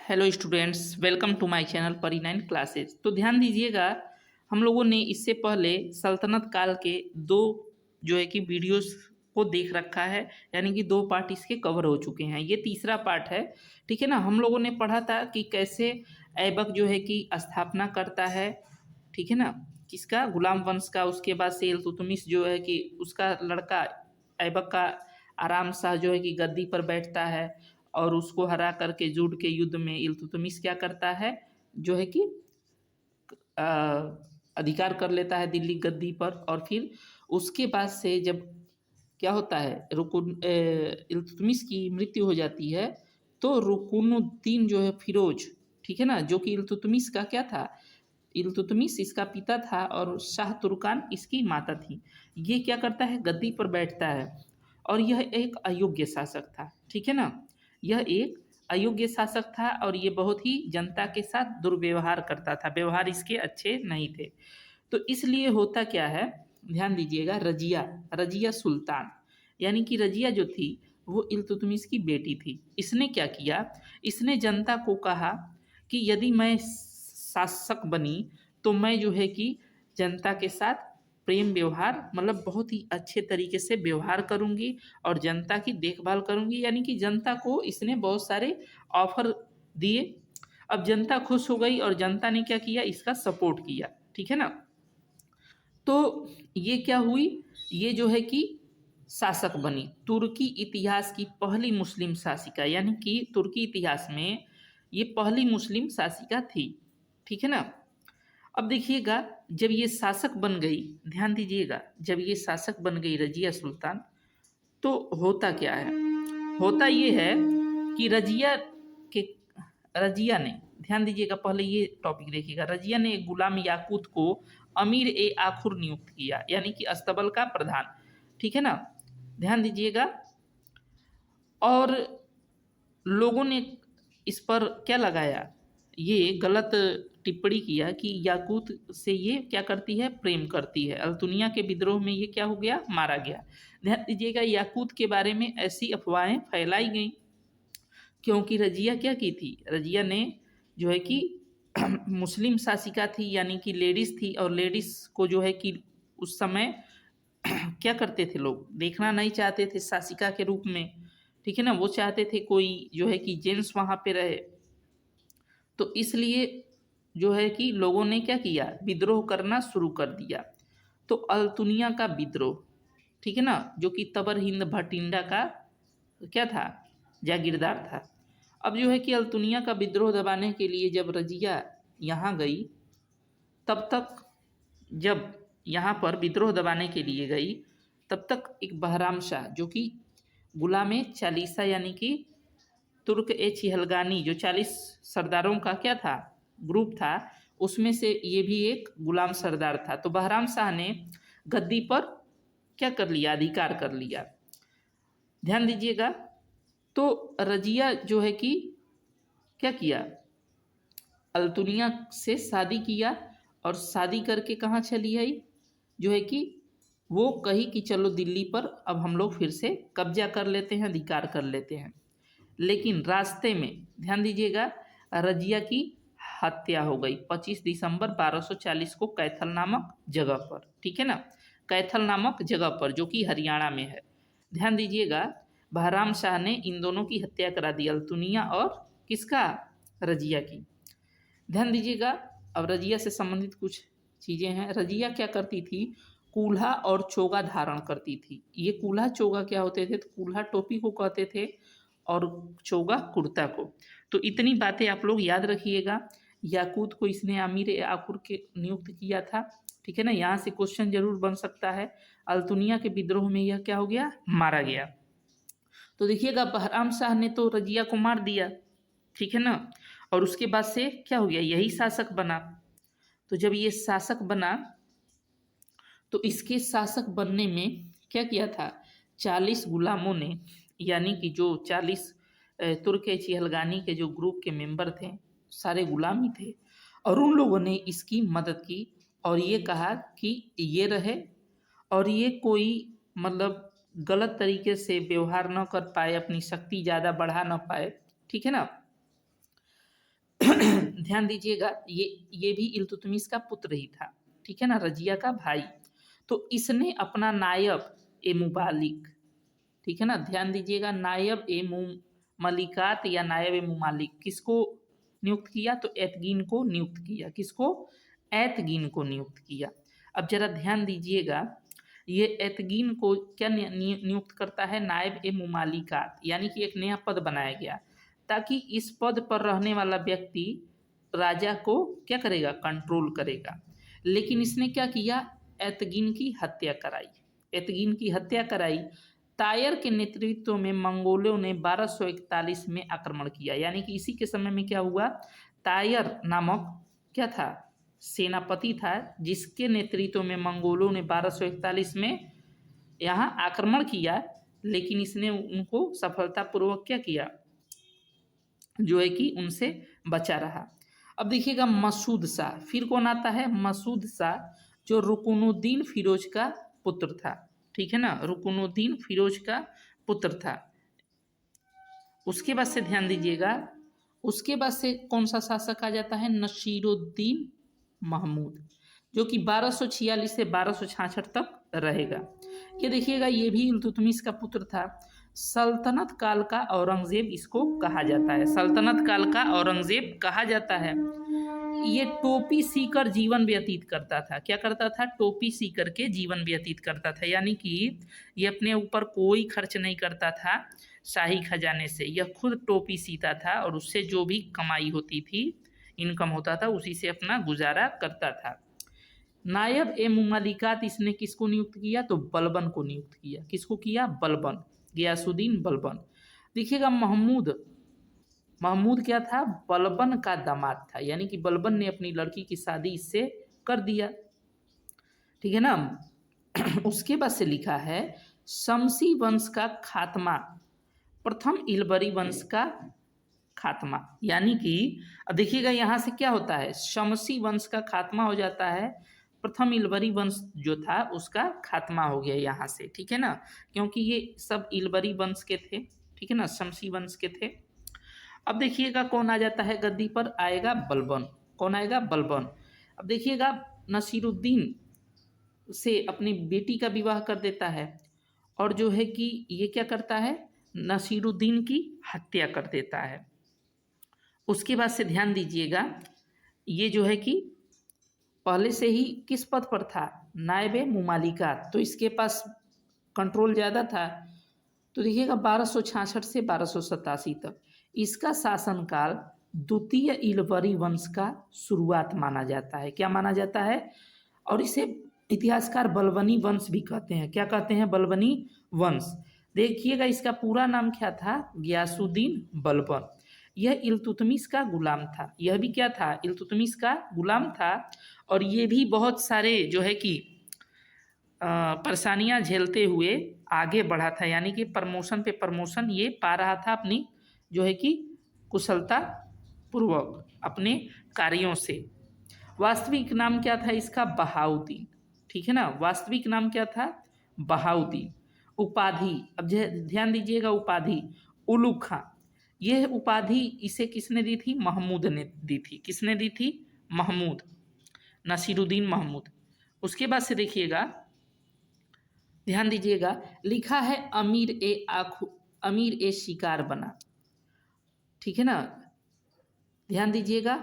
Hello students, welcome to my channel Pari 9 classes. तो ध्यान दीजिएगा, हम लोगों ने इससे पहले सल्तनत काल के दो जो है कि वीडियोस को देख रखा है, यानी कि दो पार्ट इसके कवर हो चुके हैं। ये तीसरा पार्ट है। ठीक है ना। हम लोगों ने पढ़ा था कि कैसे ऐबक जो है कि स्थापना करता है। ठीक है ना। किसका? गुलाम वंश का। उसके बाद से इल्तुतमिश जो है कि उसका लड़का ऐबक का आराम शाह जो है कि गद्दी पर बैठता है और उसको हरा करके जुड़ के युद्ध में इल्तुतमिश क्या करता है, जो है कि अ, अधिकार कर लेता है दिल्ली गद्दी पर। और फिर उसके बाद से जब क्या होता है, इल्तुतमिश की मृत्यु हो जाती है, तो रुकुनुद्दीन जो है फिरोज, ठीक है ना, जो कि इल्तुतमिश का क्या था, इल्तुतमिश इसका पिता था और शाह तुर्कान इसकी माता थी। ये क्या करता है, गद्दी पर बैठता है और यह एक अयोग्य शासक था। ठीक है ना। यह एक अयोग्य शासक था और ये बहुत ही जनता के साथ दुर्व्यवहार करता था। व्यवहार इसके अच्छे नहीं थे। तो इसलिए होता क्या है, ध्यान दीजिएगा, रजिया, रजिया सुल्तान, यानी कि रजिया जो थी वो इल्तुतमिश की बेटी थी। इसने क्या किया, इसने जनता को कहा कि यदि मैं शासक बनी तो मैं जो है कि जनता के साथ प्रेम व्यवहार, मतलब बहुत ही अच्छे तरीके से व्यवहार करूंगी और जनता की देखभाल करूंगी। यानी कि जनता को इसने बहुत सारे ऑफर दिए। अब जनता खुश हो गई और जनता ने क्या किया, इसका सपोर्ट किया। ठीक है ना। तो ये क्या हुई, ये जो है कि शासक बनी, तुर्की इतिहास की पहली मुस्लिम शासिका, यानी कि तुर्की इतिहास में ये पहली मुस्लिम शासिका थी। ठीक है ना। अब देखिएगा, जब ये शासक बन गई, ध्यान दीजिएगा, जब ये शासक बन गई रजिया सुल्तान, तो होता क्या है, होता ये है कि के रजिया ने, ध्यान दीजिएगा, पहले ये टॉपिक देखिएगा, रजिया ने गुलाम याकूत को अमीर ए आखुर नियुक्त किया, यानी कि अस्तबल का प्रधान। ठीक है ना। ध्यान दीजिएगा, और लोगों ने इस पर क्या लगाया, ये गलत टिप्पणी किया कि याकूत से ये क्या करती है, प्रेम करती है। अल्तुनिया के विद्रोह में ये क्या हो गया, मारा गया। ध्यान दीजिएगा, याकूत के बारे में ऐसी अफवाहें फैलाई गई क्योंकि रजिया क्या की थी, रजिया ने जो है कि मुस्लिम शासिका थी, यानी कि लेडीज थी, और लेडीज को जो है कि उस समय क्या करते थे लोग, देखना नहीं चाहते थे शासिका के रूप में। ठीक है ना। वो चाहते थे कोई जो है कि जेंट्स वहां पे रहे। तो इसलिए जो है कि लोगों ने क्या किया, विद्रोह करना शुरू कर दिया। तो अल्तुनिया का विद्रोह, ठीक है ना, जो कि तबर हिंद भटिंडा का क्या था, जागीरदार था। अब जो है कि अल्तुनिया का विद्रोह दबाने के लिए जब रजिया यहाँ गई, तब तक, जब यहाँ पर विद्रोह दबाने के लिए गई, तब तक एक बहराम शाह, जो कि गुलाम चालीसा, यानी कि तुर्क ए चिहलगानी, जो 40 सरदारों का क्या था, ग्रुप था, उसमें से ये भी एक गुलाम सरदार था। तो बहराम शाह ने गद्दी पर क्या कर लिया, अधिकार कर लिया। ध्यान दीजिएगा, तो रजिया जो है कि क्या किया, अल्तुनिया से शादी किया, और शादी करके कहाँ चली आई, जो है कि वो कही कि चलो दिल्ली पर अब हम लोग फिर से कब्जा कर लेते हैं, अधिकार कर लेते हैं। लेकिन रास्ते में, ध्यान दीजिएगा, रजिया की हत्या हो गई 25 दिसंबर 1240 को कैथल नामक जगह पर। ठीक है ना। कैथल नामक जगह पर, जो कि हरियाणा में है। ध्यान दीजिएगा, बहराम शाह ने इन दोनों की हत्या करा दी, अल्तुनिया और किसका, रजिया की। ध्यान दीजिएगा, अब रजिया से संबंधित कुछ चीज़ें हैं। रजिया क्या करती थी, कूल्हा और चोगा धारण करती थी। ये कूल्हा चोगा क्या होते थे, तो कूल्हा टोपी को कहते थे और चोगा कुर्ता को। तो इतनी बातें आप लोग याद रखिएगा। याकूत को इसने अमीर आकुर के नियुक्त किया था। ठीक है ना। यहाँ से क्वेश्चन जरूर बन सकता है। अल्तुनिया के विद्रोह में यह क्या हो गया, मारा गया। तो देखिएगा, बहराम शाह ने तो रजिया को मार दिया। ठीक है ना। और उसके बाद से क्या हो गया, यही शासक बना। तो जब ये शासक बना, तो इसके शासक बनने में क्या किया था, 40 गुलामों ने, यानी कि जो 40 तुर्क चिहलगानी के जो ग्रुप के मेंबर थे, सारे गुलाम ही थे, और उन लोगों ने इसकी मदद की और ये कहा कि ये रहे और ये कोई मतलब गलत तरीके से व्यवहार न कर पाए, अपनी शक्ति ज़्यादा बढ़ा न पाए। ठीक है ना। ध्यान दीजिएगा, ये भी इल्तुतमिश का पुत्र ही था, ठीक है ना, रजिया का भाई। तो इसने अपना नायब ए मुबालिक, ठीक है ना, ध्यान दीजिएगा, नायब ए मलिकात या नायब ए मुमालिक किसको नियुक्त किया? तो एतगीन को नियुक्त किया। किसको? एतगीन को नियुक्त किया। अब जरा ध्यान दीजिएगा, ये एतगीन को क्या नियुक्त करता है? नायब ए मुमालिकात, यानी कि एक नया पद बनाया गया ताकि इस पद पर रहने वाला व्यक्ति राजा को क्या करेगा? कंट्रोल करेगा। लेकिन इसने क्या किया? एतगीन की हत्या कराई। एतगीन की हत्या कराई। तायर के नेतृत्व में मंगोलों ने 1241 में आक्रमण किया, यानी कि इसी के समय में क्या हुआ? तायर नामक क्या था? सेनापति था, जिसके नेतृत्व में मंगोलों ने 1241 में यहाँ आक्रमण किया, लेकिन इसने उनको सफलतापूर्वक क्या किया? जो है कि उनसे बचा रहा। अब देखिएगा मसूद शाह, फिर कौन आता है? मसूद शाह, जो रुकनुद्दीन फिरोज का पुत्र था, ठीक है ना, रुकनुद्दीन फिरोज का पुत्र था। उसके बाद से ध्यान दीजिएगा, उसके बाद से कौन सा शासक आ जाता है? नसीरुद्दीन महमूद, जो कि 1246 से 1266 तक रहेगा। ये देखिएगा, ये भी इल्तुतमिश का पुत्र था। सल्तनत काल का औरंगजेब इसको कहा जाता है। सल्तनत काल का औरंगजेब कहा जाता है। ये टोपी सीकर जीवन व्यतीत करता था। क्या करता था? टोपी सीकर के जीवन व्यतीत करता था, यानी कि ये अपने ऊपर कोई खर्च नहीं करता था शाही खजाने से। यह खुद टोपी सीता था और उससे जो भी कमाई होती थी, इनकम होता था, उसी से अपना गुजारा करता था। नायब ए मुमलिकात इसने किसको नियुक्त किया? तो बलबन को नियुक्त किया। किसको किया? बलबन, गियासुद्दीन बलबन। देखिएगा महमूद क्या था? बलबन का दामाद था, यानी कि बलबन ने अपनी लड़की की शादी इससे कर दिया, ठीक है ना। उसके बाद से लिखा है शमसी वंश का खात्मा, प्रथम इलबरी वंश का खात्मा, यानी कि अब देखिएगा यहाँ से क्या होता है? शमसी वंश का खात्मा हो जाता है, प्रथम इलबरी वंश जो था उसका खात्मा हो गया यहाँ से, ठीक है ना, क्योंकि ये सब इलबरी वंश के थे, ठीक है ना, शमसी वंश के थे। अब देखिएगा कौन आ जाता है गद्दी पर? आएगा बलबन। कौन आएगा? बलबन। अब देखिएगा नसीरुद्दीन से अपनी बेटी का विवाह कर देता है और जो है कि ये क्या करता है? नसीरुद्दीन की हत्या कर देता है। उसके बाद से ध्यान दीजिएगा, ये जो है कि पहले से ही किस पद पर था? नायबे मुमालिकात, तो इसके पास कंट्रोल ज़्यादा था। तो देखिएगा 1266 से 1287 तक इसका शासनकाल द्वितीय इलबरी वंश का शुरुआत माना जाता है। क्या माना जाता है? और इसे इतिहासकार बलबनी वंश भी कहते हैं। क्या कहते हैं? बलबनी वंश। देखिएगा इसका पूरा नाम क्या था? गियासुद्दीन बलबन। यह इल्तुतमिश का गुलाम था। यह भी क्या था? इल्तुतमिश का गुलाम था। और ये भी बहुत सारे जो है कि परेशानियां झेलते हुए आगे बढ़ा था, यानी कि प्रमोशन पे प्रमोशन ये पा रहा था अपनी जो है कि कुशलता पूर्वक अपने कार्यों से। वास्तविक नाम क्या था इसका? बहाउद्दीन, ठीक है ना, वास्तविक नाम क्या था? बहाउद्दीन। उपाधि, अब ध्यान दीजिएगा, उपाधि उलुग खां। यह उपाधि इसे किसने दी थी? महमूद ने दी थी। किसने दी थी? महमूद, नसीरुद्दीन महमूद। उसके बाद से देखिएगा, ध्यान दीजिएगा, लिखा है अमीर ए शिकार बना, ठीक है ना, ध्यान दीजिएगा,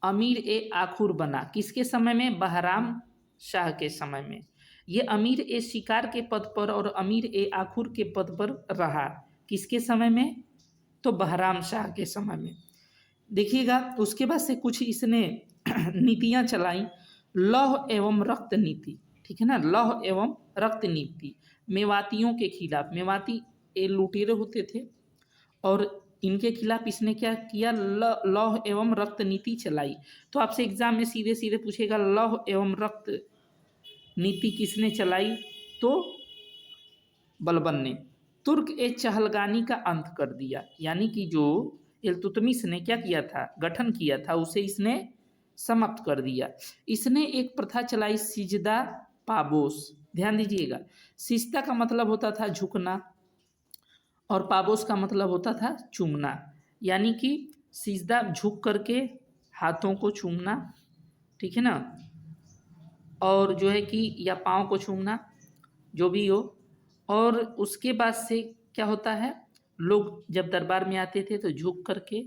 अमीर ए आखुर बना। किसके समय में? बहराम शाह के समय में। ये अमीर ए शिकार के पद पर और अमीर ए आखुर के पद पर रहा। किसके समय में? तो बहराम शाह के समय में। देखिएगा उसके बाद से कुछ इसने नीतियां चलाई, लौह एवं रक्त नीति, ठीक है ना, लौह एवं रक्त नीति, मेवातियों के खिलाफ। मेवाती ये लुटेरे होते थे और इनके खिलाफ इसने क्या किया? लौह एवं रक्त नीति चलाई। तो आपसे एग्जाम में सीधे सीधे पूछेगा लौह एवं रक्त नीति किसने चलाई? तो बलबन ने। तुर्क ए चहलगानी का अंत कर दिया, यानी कि जो इल्तुतमिश ने क्या किया था? गठन किया था, उसे इसने समाप्त कर दिया। इसने एक प्रथा चलाई, सिजदा पाबोस। ध्यान दीजिएगा, सिजदा का मतलब होता था झुकना और पाबोस का मतलब होता था चूमना, यानी कि सिजदा झुक करके हाथों को चूमना, ठीक है ना, और जो है कि या पाँव को चूमना, जो भी हो। और उसके बाद से क्या होता है, लोग जब दरबार में आते थे तो झुक करके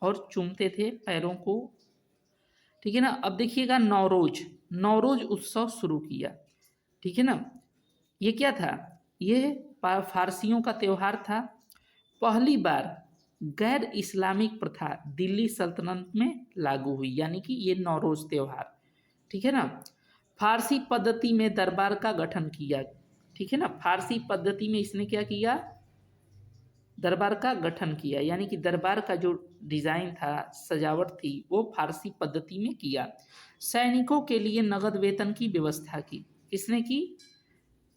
और चूमते थे पैरों को, ठीक है ना। अब देखिएगा नौरोज, नौरोज उत्सव शुरू किया, ठीक है ना। ये क्या था, ये फारसियों का त्यौहार था। पहली बार गैर इस्लामिक प्रथा दिल्ली सल्तनत में लागू हुई, यानी कि ये नौरोज त्यौहार, ठीक है ना। फारसी पद्धति में दरबार का गठन किया, ठीक है ना। फारसी पद्धति में इसने क्या किया, दरबार का गठन किया, यानी कि दरबार का जो डिज़ाइन था, सजावट थी, वो फारसी पद्धति में किया। सैनिकों के लिए नगद वेतन की व्यवस्था की, किसने की,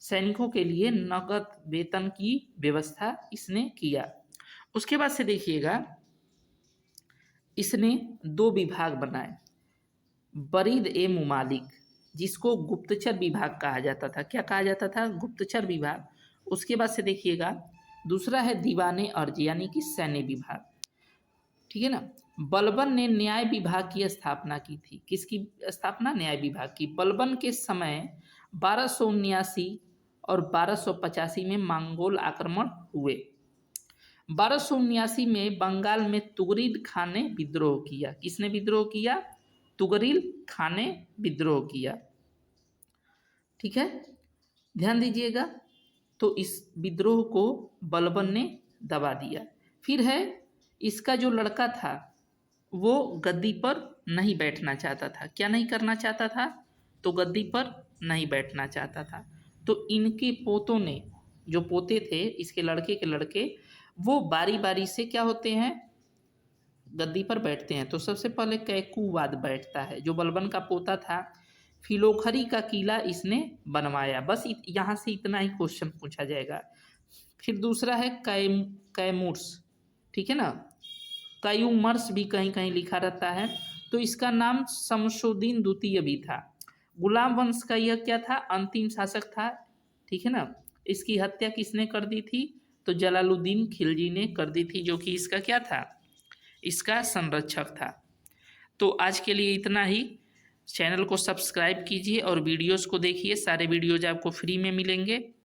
सैनिकों के लिए नगद वेतन की व्यवस्था इसने किया। उसके बाद से देखिएगा, इसने 2 विभाग बनाए, बरीद ए मुमालिक, जिसको गुप्तचर विभाग कहा जाता था। क्या कहा जाता था, गुप्तचर विभाग। उसके बाद से देखिएगा, दूसरा है दीवाने अर्ज, यानी कि सैन्य विभाग, ठीक है ना। बलबन ने न्याय विभाग की स्थापना की थी, किसकी स्थापना, न्याय विभाग की। बलबन के समय 1279 और 1285 में मंगोल आक्रमण हुए। 1279 में बंगाल में तुगरिल खान ने विद्रोह किया, किसने विद्रोह किया, तुगरिल खान ने विद्रोह किया, ठीक है, ध्यान दीजिएगा। तो इस विद्रोह को बलबन ने दबा दिया। फिर है, इसका जो लड़का था वो गद्दी पर नहीं बैठना चाहता था। क्या नहीं करना चाहता था, तो गद्दी पर नहीं बैठना चाहता था। तो इनके पोतों ने, जो पोते थे इसके लड़के के लड़के, वो बारी बारी से क्या होते हैं, गद्दी पर बैठते हैं। तो सबसे पहले कैकूबाद बैठता है, जो बलबन का पोता था। फिलोखरी का किला इसने बनवाया। बस यहाँ से इतना ही क्वेश्चन पूछा जाएगा। फिर दूसरा है कैमूर्स, ठीक है ना, कैयूमर्स भी कहीं कहीं लिखा रहता है। तो इसका नाम शमशुद्दीन द्वितीय भी था। गुलाम वंश का यह क्या था, अंतिम शासक था, ठीक है ना। इसकी हत्या किसने कर दी थी, तो जलालुद्दीन खिलजी ने कर दी थी, जो कि इसका क्या था, इसका संरक्षक था। तो आज के लिए इतना ही। चैनल को सब्सक्राइब कीजिए और वीडियोस को देखिए, सारे वीडियोज आपको फ्री में मिलेंगे।